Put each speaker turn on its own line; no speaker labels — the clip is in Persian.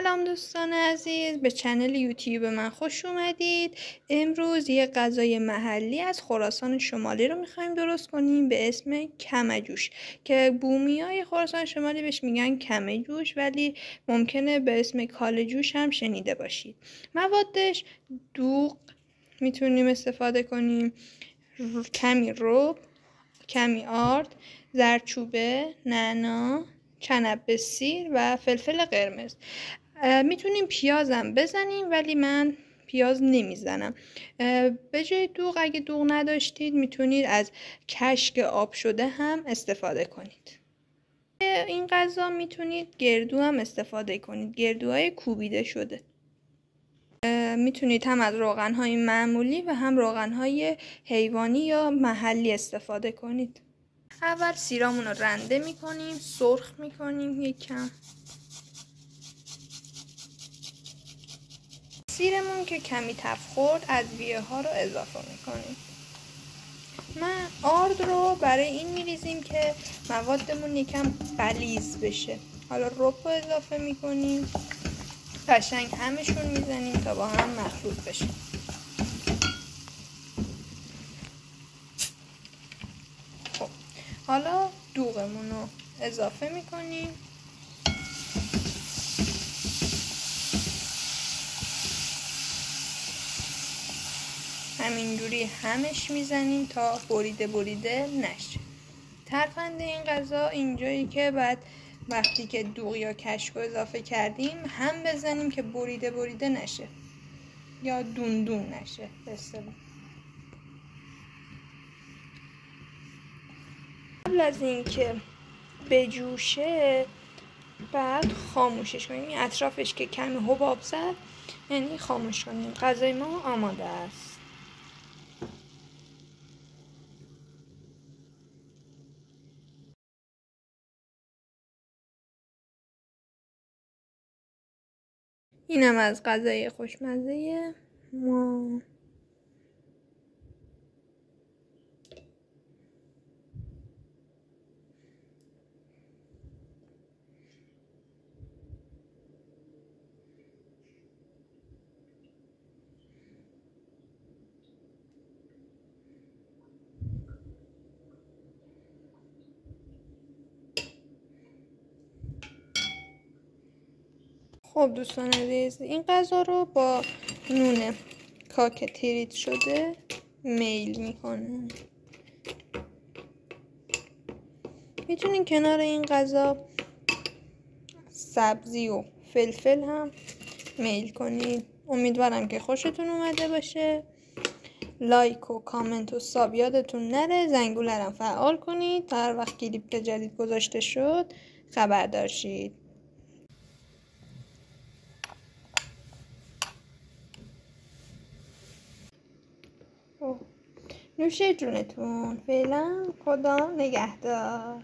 سلام دوستان عزیز، به چنل یوتیوب من خوش اومدید. امروز یه غذای محلی از خراسان شمالی رو میخوایم درست کنیم به اسم کمجوش که بومیای خراسان شمالی بهش میگن کمجوش، ولی ممکنه به اسم کالجوش هم شنیده باشید. موادش دوغ میتونیم استفاده کنیم، کمی رب، کمی آرد، زردچوبه، نعنا، چنب سیر و فلفل قرمز. میتونیم پیازم بزنیم ولی من پیاز نمیزنم. به جای دوغ اگه دوغ نداشتید میتونید از کشک آب شده هم استفاده کنید. این غذا میتونید گردو هم استفاده کنید، گردوهای کوبیده شده. میتونید هم از روغن‌های معمولی و هم روغن‌های حیوانی یا محلی استفاده کنید. اول سیرامون رو رنده میکنیم، سرخ میکنیم یکم. سیرمون که کمی تف خورد ادویه ها رو اضافه میکنیم. من آرد رو برای این میریزیم که موادمون یکم غلیظ بشه. حالا رب رو اضافه میکنیم، قشنگ همشون میزنیم تا با هم مخلوط بشه. خب حالا دوغمون رو اضافه میکنیم. همینجوری همش میزنیم تا بریده نشه. ترفند این غذا اینجایی که بعد وقتی که دوغ یا کشک رو اضافه کردیم هم بزنیم که بریده نشه یا دون نشه به اصطلاح. قبل از اینکه بجوشه بعد خاموشش کنیم، این اطرافش که کمی حباب زد یعنی خاموش کنیم. غذای ما آماده است. اینم از غذای خوشمزه ما. خب دوستان عزیز، این غذا رو با نون کاک تریت شده میل میکنه. میتونین کنار این غذا سبزی و فلفل هم میل کنید. امیدوارم که خوشتون اومده باشه. لایک و کامنت و ساب یادتون نره. زنگوله فعال کنید تا هر وقت کلیپ جدید گذاشته شد خبردار شید. نوش جونتون. فعلا خدا نگهدار.